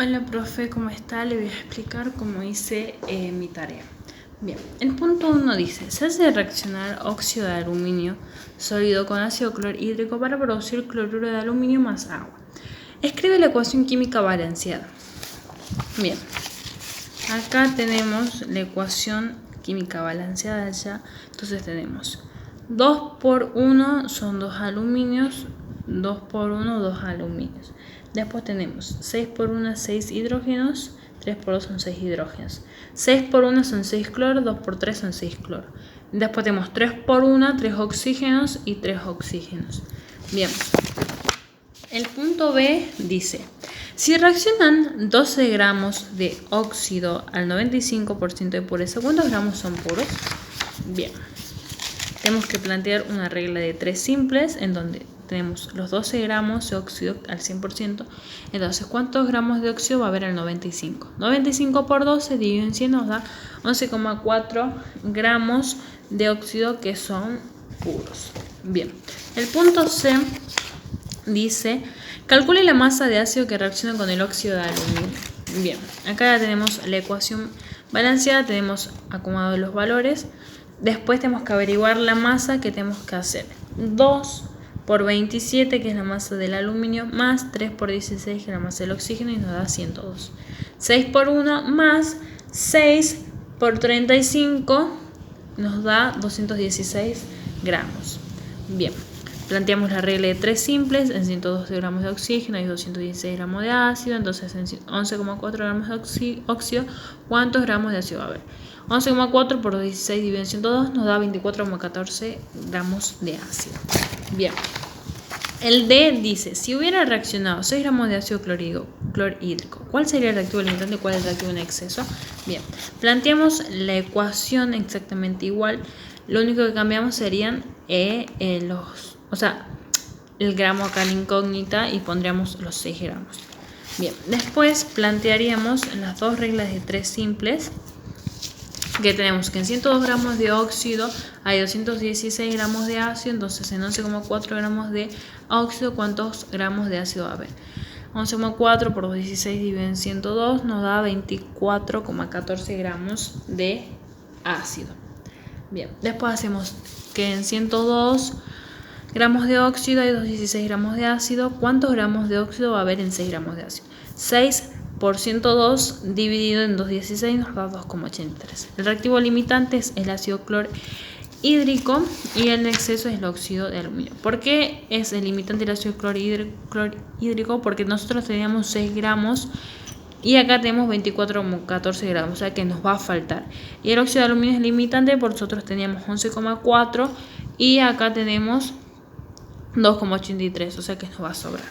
Hola profe, ¿cómo está? Le voy a explicar cómo hice mi tarea. Bien, el punto 1 dice, se hace reaccionar óxido de aluminio sólido con ácido clorhídrico para producir cloruro de aluminio más agua. Escribe la ecuación química balanceada. Bien, acá tenemos la ecuación química balanceada ya. Entonces tenemos 2 por 1 son 2 aluminios, 2 por 1, 2 aluminios. Después tenemos 6 por 1, 6 hidrógenos, 3 por 2 son 6 hidrógenos. 6 por 1 son 6 cloro, 2 por 3 son 6 cloro. Después tenemos 3 por 1, 3 oxígenos y 3 oxígenos. Bien, el punto B dice, si reaccionan 12 gramos de óxido al 95% de pureza, ¿cuántos gramos son puros? Bien, tenemos que plantear una regla de 3 simples en donde tenemos los 12 gramos de óxido al 100%. Entonces, ¿cuántos gramos de óxido va a haber al 95? 95 por 12 dividido en 100 nos da 11,4 gramos de óxido que son puros. Bien, el punto C dice, calcule la masa de ácido que reacciona con el óxido de aluminio. Bien, acá ya tenemos la ecuación balanceada, tenemos acomodados los valores. Después tenemos que averiguar la masa que tenemos que hacer. 2 por 27, que es la masa del aluminio, más 3 por 16, que es la masa del oxígeno, y nos da 102. 6 por 1 más 6 por 35 nos da 216 gramos. Bien, planteamos la regla de 3 simples. En 112 gramos de oxígeno hay 216 gramos de ácido. Entonces en 11,4 gramos de óxido, ¿cuántos gramos de ácido va a haber? 11,4 por 16 dividido en 102 nos da 24,14 gramos de ácido. Bien, el D dice, si hubiera reaccionado 6 gramos de ácido clorhídrico, ¿cuál sería el reactivo limitante y cuál es el reactivo en exceso? Bien, planteamos la ecuación exactamente igual. Lo único que cambiamos serían el gramo acá en la incógnita y pondríamos los 6 gramos. Bien, después plantearíamos las dos reglas de 3 simples, que tenemos que en 102 gramos de óxido hay 216 gramos de ácido. Entonces en 11,4 gramos de óxido, ¿cuántos gramos de ácido va a haber? 11,4 por 16 dividido en 102 nos da 24,14 gramos de ácido. Bien, después hacemos que en 102 gramos de óxido hay 216 gramos de ácido. ¿Cuántos gramos de óxido va a haber en 6 gramos de ácido? 6 por 102 dividido en 216 nos da 2,83. El reactivo limitante es el ácido clorhídrico y el exceso es el óxido de aluminio. ¿Por qué es el limitante el ácido clorhídrico? Porque nosotros teníamos 6 gramos y acá tenemos 24,14 gramos, o sea que nos va a faltar. Y el óxido de aluminio es limitante porque nosotros teníamos 11,4 y acá tenemos 2,83, o sea que nos va a sobrar.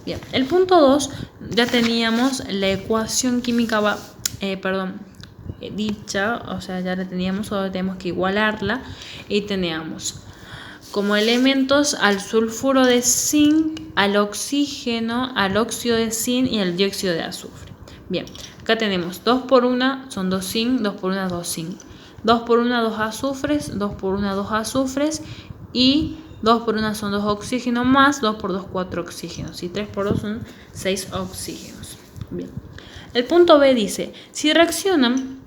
Bien, el punto 2, ya teníamos la ecuación química dicha, o sea, ya la teníamos, solo tenemos que igualarla y teníamos como elementos al sulfuro de zinc, al oxígeno, al óxido de zinc y al dióxido de azufre. Bien, acá tenemos 2 por 1 son 2 zinc, 2 por 1 2 zinc, 2 por 1 2 azufres, 2 por 1 2 azufres y 2 por 1 son 2 oxígenos más 2 por 2 4 oxígenos y 3 por 2 son 6 oxígenos. Bien, el punto B dice, si reaccionan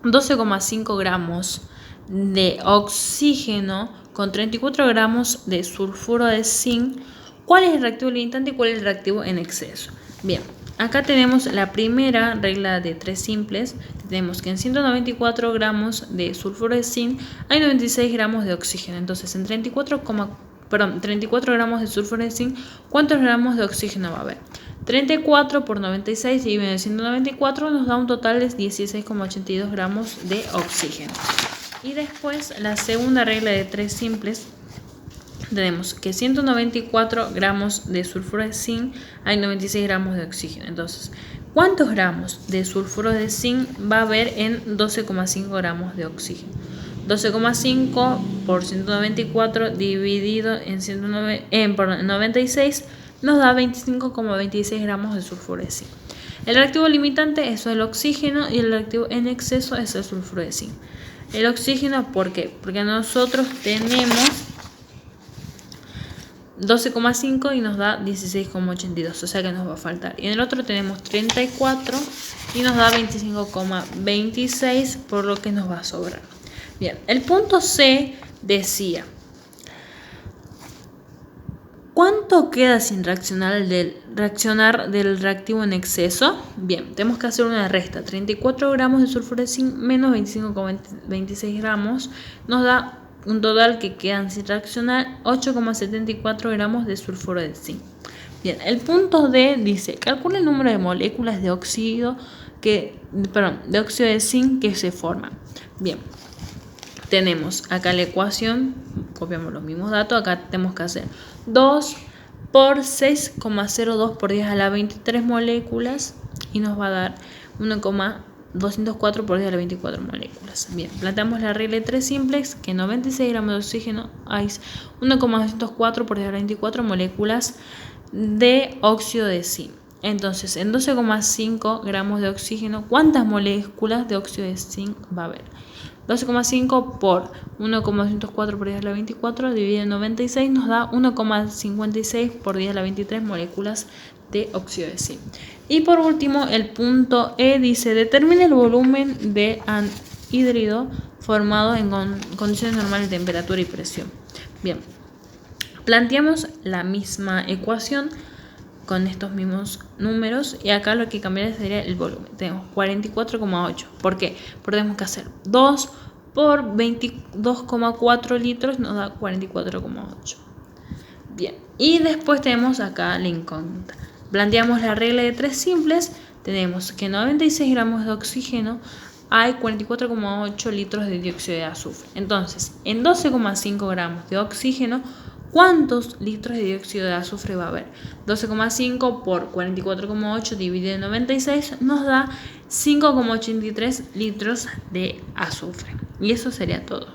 12,5 gramos de oxígeno con 34 gramos de sulfuro de zinc, ¿cuál es el reactivo limitante y cuál es el reactivo en exceso? Bien, acá tenemos la primera regla de 3 simples. Tenemos que en 194 gramos de sulfuro de zinc hay 96 gramos de oxígeno. Entonces en 34 gramos de sulfuro de zinc, ¿cuántos gramos de oxígeno va a haber? 34 por 96 dividido en 194 nos da un total de 16,82 gramos de oxígeno. Y después la segunda regla de 3 simples, tenemos que 194 gramos de sulfuro de zinc hay 96 gramos de oxígeno. Entonces, ¿cuántos gramos de sulfuro de zinc va a haber en 12,5 gramos de oxígeno? 12,5 por 194 dividido en 96 nos da 25,26 gramos de sulfuro de zinc. El reactivo limitante es el oxígeno y el reactivo en exceso es el sulfuro de zinc. El oxígeno, ¿por qué? Porque nosotros tenemos 12,5 y nos da 16,82, o sea que nos va a faltar. Y en el otro tenemos 34 y nos da 25,26, por lo que nos va a sobrar. Bien, el punto C decía: ¿cuánto queda sin reaccionar del reactivo en exceso? Bien, tenemos que hacer una resta. 34 gramos de sulfuro de zinc menos 25,26 gramos nos da un total que quedan sin reaccionar 8,74 gramos de sulfuro de zinc. Bien, el punto D dice: calcula el número de moléculas de óxido de zinc que se forman. Bien, tenemos acá la ecuación, copiamos los mismos datos, acá tenemos que hacer 2 por 6,02 por 10 a la 23 moléculas y nos va a dar 1,204 por 10 a la 24 moléculas. Bien, planteamos la regla de 3 simplex, que 96 gramos de oxígeno hay 1,204 por 10 a la 24 moléculas de óxido de zinc. Entonces, en 12,5 gramos de oxígeno, ¿cuántas moléculas de óxido de zinc va a haber? 12,5 por 1,204 por 10 a la 24 dividido en 96 nos da 1,56 por 10 a la 23 moléculas de óxido de zinc. Y por último, el punto E dice: determina el volumen de anhídrido formado en condiciones normales de temperatura y presión. Bien, planteamos la misma ecuación con estos mismos números y acá lo que cambiaría sería el volumen. Tenemos 44,8. ¿Por qué? Porque tenemos que hacer 2 por 22,4 litros nos da 44,8. Bien, y después tenemos acá la incógnita. Planteamos la regla de 3 simples. Tenemos que en 96 gramos de oxígeno hay 44,8 litros de dióxido de azufre. Entonces, en 12,5 gramos de oxígeno, ¿cuántos litros de dióxido de azufre va a haber? 12,5 por 44,8 dividido en 96 nos da 5,83 litros de azufre. Y eso sería todo.